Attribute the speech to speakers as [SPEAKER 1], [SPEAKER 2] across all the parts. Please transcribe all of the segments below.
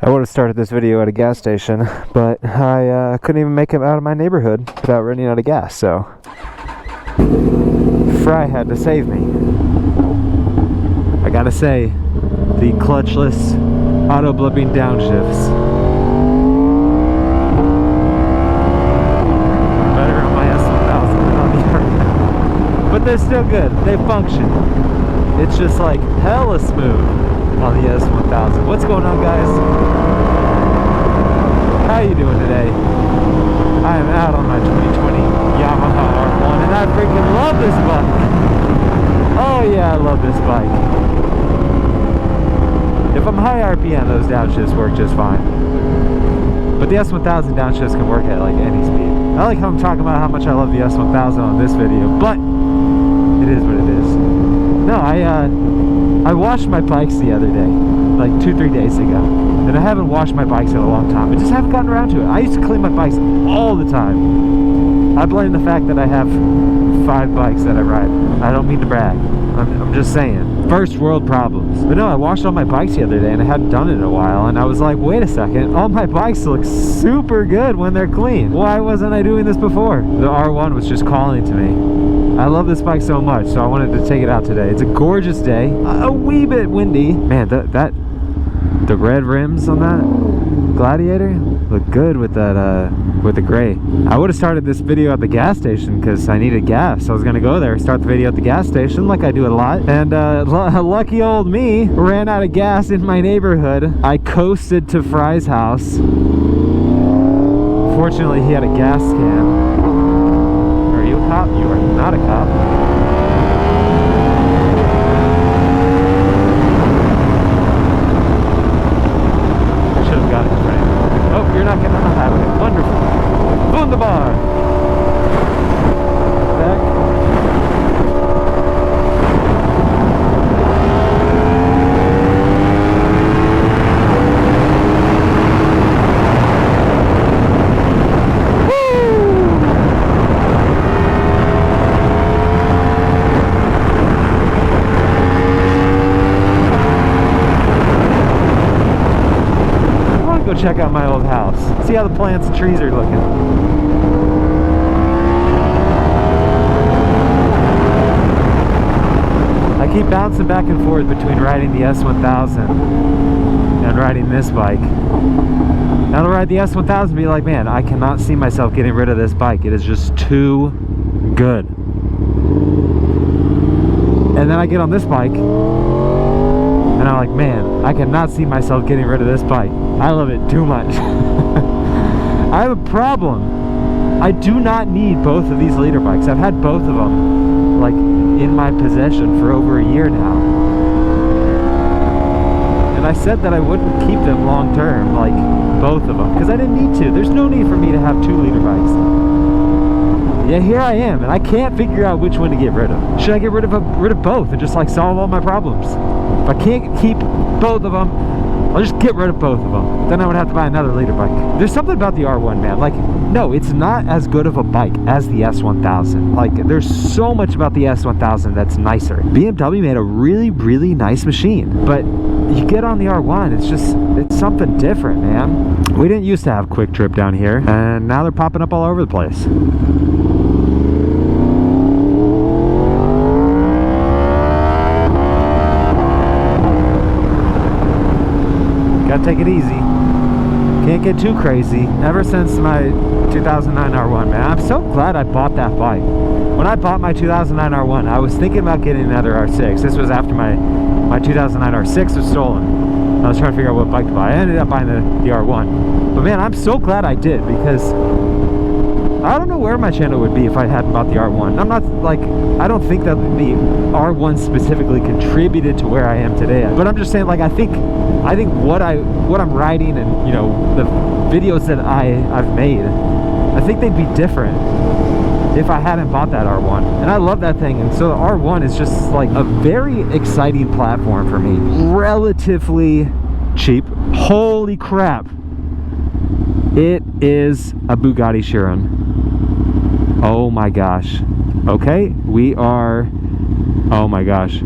[SPEAKER 1] I would have started this video at a gas station, but I couldn't even make it out of my neighborhood without running out of gas, so Fry had to save me. I gotta say, the clutchless, auto-blipping downshifts. Better on my S1000 than on the R1. But they're still good, they function. It's just like hella smooth on the S1000. What's going on, guys? How you doing today? I am out on my 2020 Yamaha R1 and I freaking love this bike. Oh yeah, I love this bike. If I'm high RPM, those downshifts work just fine. But the S1000 downshifts can work at like any speed. I like how I'm talking about how much I love the S1000 on this video, but it is what it is. No, I washed my bikes the other day, like 2-3 days ago, and I haven't washed my bikes in a long time. I just haven't gotten around to it. I used to clean my bikes all the time. I blame the fact that I have 5 bikes that I ride. I don't mean to brag. I'm just saying. First world problems. But no, I washed all my bikes the other day and I hadn't done it in a while, and I was like, wait a second, all my bikes look super good when they're clean. Why wasn't I doing this before? The R1 was just calling to me. I love this bike so much, so I wanted to take it out today. It's a gorgeous day, a wee bit windy. Man, the red rims on that Gladiator look good with that with the gray. I would have started this video at the gas station because I needed gas. I was gonna go there, start the video at the gas station like I do it a lot, and lucky old me ran out of gas in my neighborhood. I coasted to Fry's house. Fortunately, he had a gas can. Are you a cop? You are not a cop. I should have got it right. Oh, you're not getting on the highway. Wonderful. Wunderbar. Back. Go check out my old house. See how the plants and trees are looking. I keep bouncing back and forth between riding the S1000 and riding this bike. Now to ride the S1000 and be like, man, I cannot see myself getting rid of this bike. It is just too good. And then I get on this bike and I'm like, man, I cannot see myself getting rid of this bike. I love it too much. I have a problem. I do not need both of these leader bikes. I've had both of them like in my possession for over a year now. And I said that I wouldn't keep them long term, like both of them, because I didn't need to. There's no need for me to have 2 leader bikes. Yeah, here I am, and I can't figure out which one to get rid of. Should I get rid of both and just like solve all my problems? If I can't keep both of them, I'll just get rid of both of them. Then I would have to buy another leader bike. There's something about the R1, man. Like, no, it's not as good of a bike as the S1000. Like, there's so much about the S1000 that's nicer. BMW made a really, really nice machine. But you get on the R1, it's something different, man. We didn't used to have Quick Trip down here, and now they're popping up all over the place. Gotta take it easy. Can't get too crazy. Ever since my 2009 R1, man, I'm so glad I bought that bike. When I bought my 2009 R1, I was thinking about getting another R6. This was after my 2009 R6 was stolen. I was trying to figure out what bike to buy. I ended up buying the R1. But man, I'm so glad I did, because I don't know where my channel would be if I hadn't bought the R1. I'm not like, I don't think that the R1 specifically contributed to where I am today. But I'm just saying, like, I think what I'm riding and, you know, the videos that I've made, I think they'd be different if I hadn't bought that R1. And I love that thing. And so the R1 is just like a very exciting platform for me. Relatively cheap. Holy crap. It is a Bugatti Chiron. Oh my gosh. Okay, we are... Oh my gosh.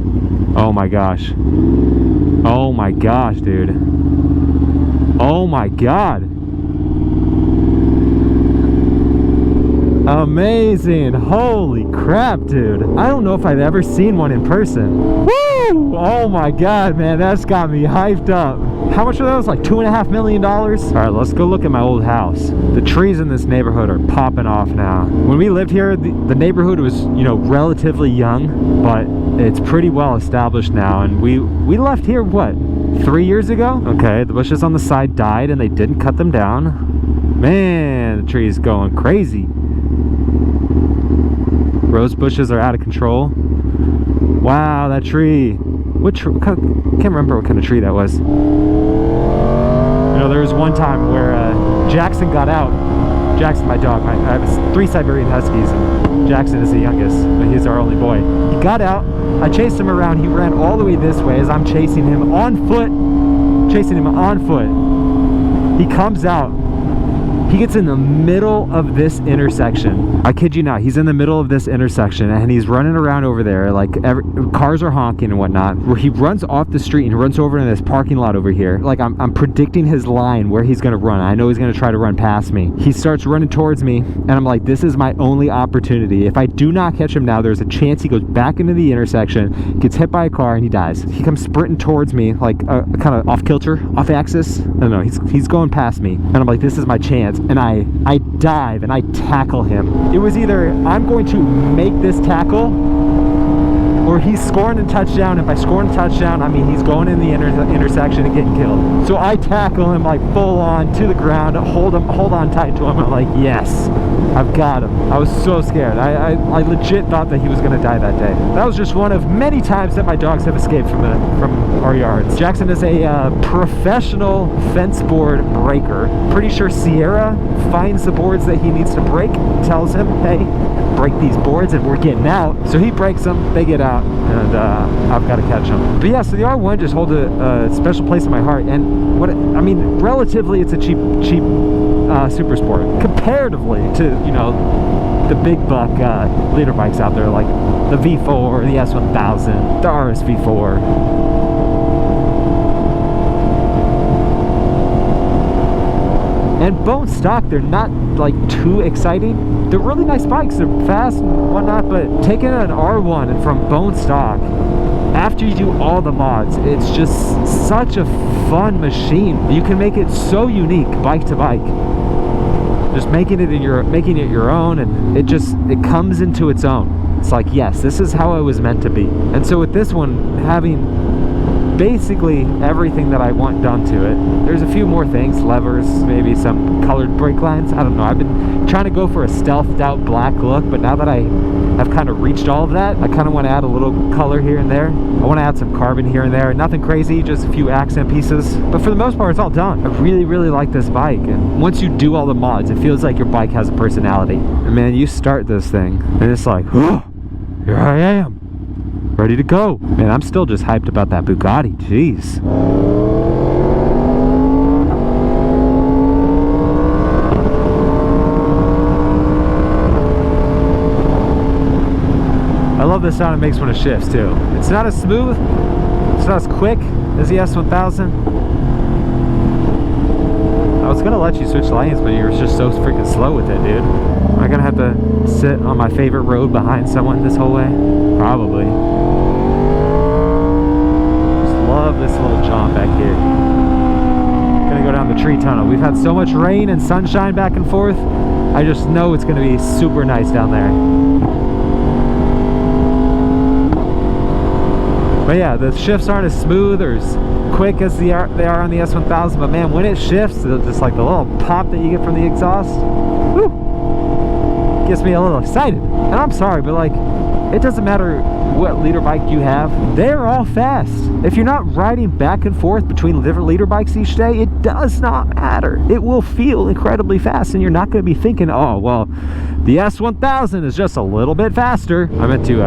[SPEAKER 1] Oh my gosh. Oh my gosh, dude. Oh Oh my God. Amazing. Holy crap, dude. I don't know if I've ever seen one in person. Woo! Oh my God, man, that's got me hyped up. How much are those? Like $2.5 million? All right, let's go look at my old house. The trees in this neighborhood are popping off now. When we lived here, the neighborhood was, you know, relatively young, but it's pretty well established now. And we left here, what, 3 years ago? Okay, the bushes on the side died and they didn't cut them down. Man, the tree's going crazy. Rose bushes are out of control. Wow, that tree. Can't remember what kind of tree that was. You know, there was one time where Jackson got out. Jackson, my dog. I have 3 Siberian Huskies, and Jackson is the youngest, but he's our only boy. He got out. I chased him around. He ran all the way this way as I'm chasing him on foot. Chasing him on foot. He comes out. He gets in the middle of this intersection. I kid you not, he's in the middle of this intersection and he's running around over there like cars are honking and whatnot. He runs off the street and he runs over in this parking lot over here. Like I'm predicting his line where he's gonna run. I know he's gonna try to run past me. He starts running towards me and I'm like, this is my only opportunity. If I do not catch him now, there's a chance he goes back into the intersection, gets hit by a car, and he dies. He comes sprinting towards me like kind of off kilter, off axis. I don't know, he's going past me and I'm like, this is my chance. And I dive and I tackle him. It was either I'm going to make this tackle or he's scoring a touchdown. If I score a touchdown, I mean he's going in the intersection and getting killed. So I tackle him like full on to the ground, hold on tight to him. I'm like, yes, I've got him. I was so scared. I legit thought that he was gonna die that day. That was just one of many times that my dogs have escaped from our yards. Jackson is a professional fence board breaker. Pretty sure Sierra finds the boards that he needs to break, tells him, hey, break these boards and we're getting out. So he breaks them, they get out, and I've got to catch them. But yeah, so the R1 just holds a special place in my heart. And I mean, relatively, it's a cheap super sport comparatively to, you know, the big buck leader bikes out there like the V4, the S1000, the RSV4. And bone stock, they're not like too exciting. They're really nice bikes, they're fast and whatnot, but taking an R1 and from bone stock, after you do all the mods, it's just such a fun machine. You can make it so unique bike to bike. Just making it your own, and it comes into its own. It's like, yes, this is how it was meant to be. And so with this one, having basically everything that I want done to it. There's a few more things, levers, maybe some colored brake lines. I don't know. I've been trying to go for a stealthed out black look, but now that I have kind of reached all of that, I kind of want to add a little color here and there. I want to add some carbon here and there. Nothing crazy, just a few accent pieces. But for the most part, it's all done. I really, really like this bike. And once you do all the mods, it feels like your bike has a personality. And man, you start this thing, and it's like, oh, here I am. Ready to go. Man, I'm still just hyped about that Bugatti. Jeez. I love the sound it makes when it shifts too. It's not as smooth, it's not as quick as the S1000. I was gonna let you switch lanes, but you were just so freaking slow with it, dude. Am I gonna have to sit on my favorite road behind someone this whole way? Probably. Love this little jaunt back here. Gonna go down the tree tunnel. We've had so much rain and sunshine back and forth. I just know it's gonna be super nice down there. But yeah, the shifts aren't as smooth or as quick as they are on the S1000. But man, when it shifts, just like the little pop that you get from the exhaust, whoo, gets me a little excited. And I'm sorry, but like, it doesn't matter what leader bike you have, they're all fast. If you're not riding back and forth between different leader bikes each day, it does not matter. It will feel incredibly fast, and you're not going to be thinking, oh, well, the S1000 is just a little bit faster. I meant to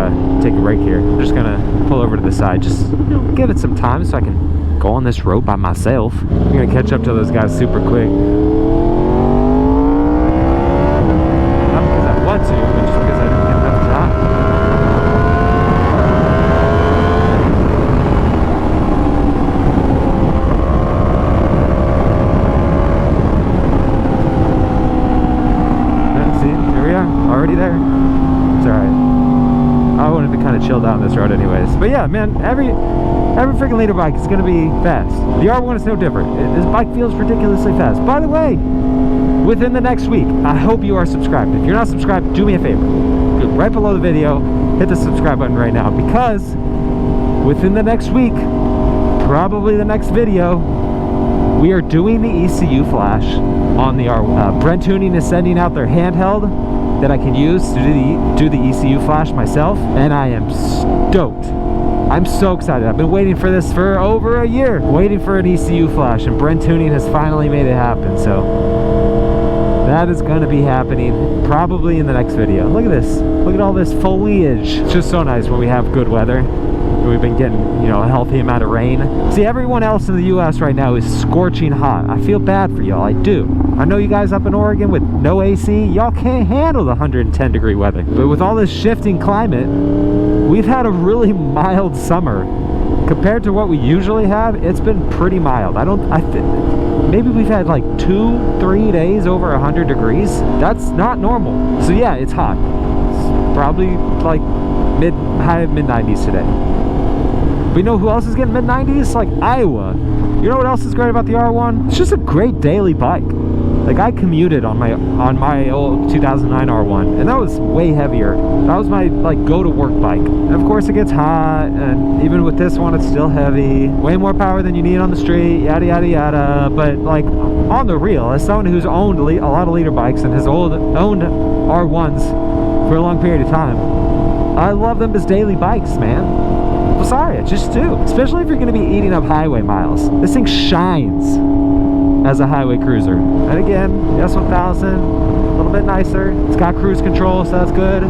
[SPEAKER 1] take a break here. I'm just going to pull over to the side, just give it some time so I can go on this road by myself. I'm going to catch up to those guys super quick. Not because I want to, but just because I didn't have enough time. But yeah, man, every freaking leader bike is going to be fast. The R1 is no different. This bike feels ridiculously fast. By the way, within the next week, I hope you are subscribed. If you're not subscribed, do me a favor. Go right below the video, hit the subscribe button right now, because within the next week, probably the next video, we are doing the ECU flash on the R1. Brent Tuning is sending out their handheld that I can use to do the ECU flash myself, and I am stoked. I'm so excited. I've been waiting for this for over a year, waiting for an ECU flash, and Brent Tuning has finally made it happen. So that is going to be happening probably in the next video. Look at this. Look at all this foliage. It's just so nice when we have good weather. We've been getting, you know, a healthy amount of rain. See, everyone else in the US right now is scorching hot. I feel bad for y'all. I do. I know you guys up in Oregon with no AC, y'all can't handle the 110 degree weather. But with all this shifting climate, we've had a really mild summer. Compared to what we usually have, it's been pretty mild. Maybe we've had like 2-3 days over 100 degrees. That's not normal. So yeah, it's hot. It's probably like high mid-90s today. But you know who else is getting mid-90s? Like Iowa. You know what else is great about the R1? It's just a great daily bike. Like, I commuted on my old 2009 R1, and that was way heavier. That was my like go to work bike. And of course it gets hot, and even with this one it's still heavy. Way more power than you need on the street, yada yada yada. But like on the real, as someone who's owned a lot of leader bikes and has owned R1s for a long period of time, I love them as daily bikes, man. I'm sorry, I just do. Especially if you're going to be eating up highway miles. This thing shines as a highway cruiser. And again, the S1000, a little bit nicer. It's got cruise control, so that's good.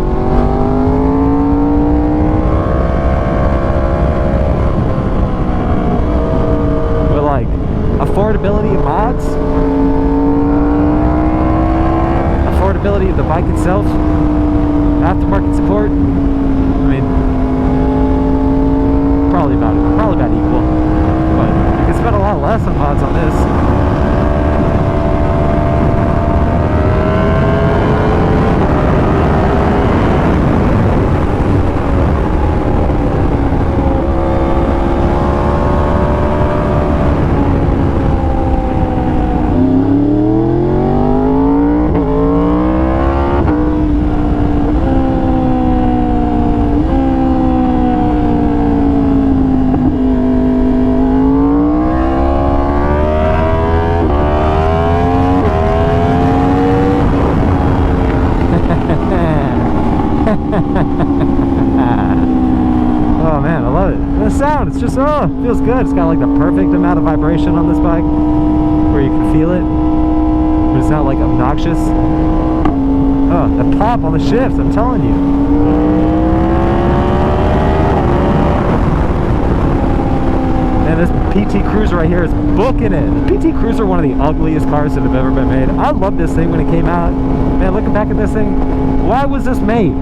[SPEAKER 1] But like, affordability of mods, affordability of the bike itself, aftermarket support, I mean, probably about equal. But you can spend a lot less on mods on this. Oh man, I love it. The sound, it's just, oh, it feels good. It's got like the perfect amount of vibration on this bike where you can feel it, but it's not like obnoxious. Oh, the pop on the shifts, I'm telling you. Man, this PT Cruiser right here is booking it. The PT Cruiser, one of the ugliest cars that have ever been made. I loved this thing when it came out. Man, looking back at this thing, why was this made?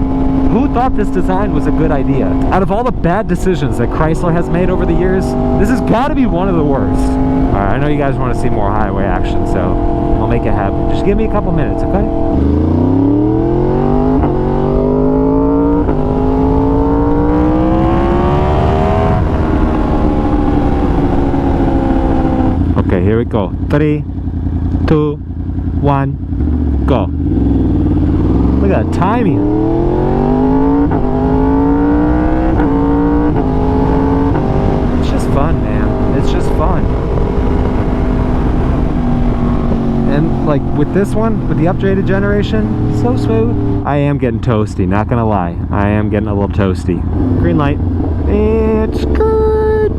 [SPEAKER 1] Who thought this design was a good idea? Out of all the bad decisions that Chrysler has made over the years, this has got to be one of the worst. Alright, I know you guys want to see more highway action, so I'll make it happen. Just give me a couple minutes, okay? Okay, here we go. 3, 2, 1, go. Look at that timing. It's just fun, man. It's just fun. And like with this one, with the upgraded generation, so smooth. I am getting toasty, not gonna lie. I am getting a little toasty. Green light. It's good.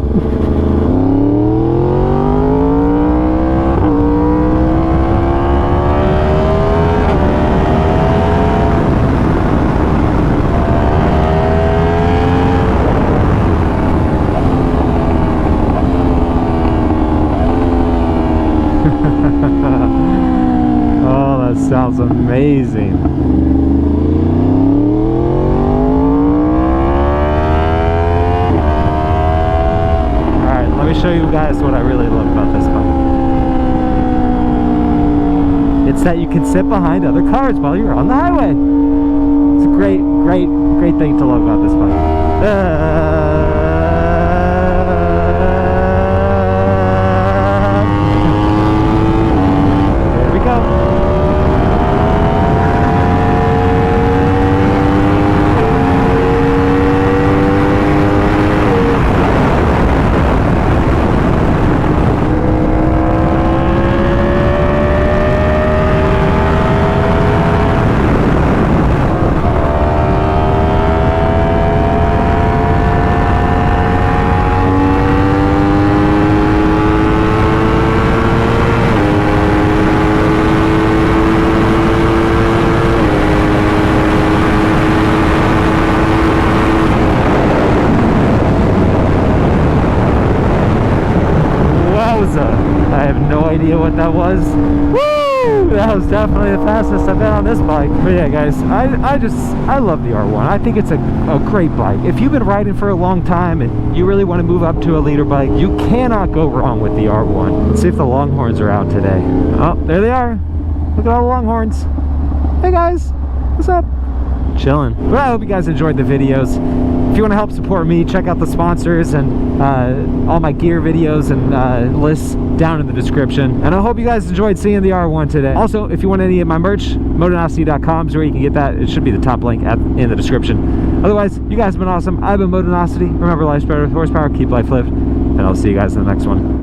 [SPEAKER 1] Oh, that sounds amazing. Alright, let me show you guys what I really love about this bike. It's that you can sit behind other cars while you're on the highway. It's a great thing to love about this bike. was. Woo! That was definitely the fastest I've been on this bike. But yeah, guys, I love the R1. I think it's a great bike. If you've been riding for a long time and you really want to move up to a leader bike, you cannot go wrong with the R1. Let's see if the Longhorns are out today. Oh, there they are. Look at all the Longhorns. Hey guys, what's up? Chilling. Well, I hope you guys enjoyed the videos. If you want to help support me, check out the sponsors and all my gear videos and lists down in the description. And I hope you guys enjoyed seeing the R1 today. Also, if you want any of my merch, motonosity.com is where you can get that. It should be the top link in the description. Otherwise, you guys have been awesome. I've been Motonosity. Remember, life's better with horsepower. Keep life lived. And I'll see you guys in the next one.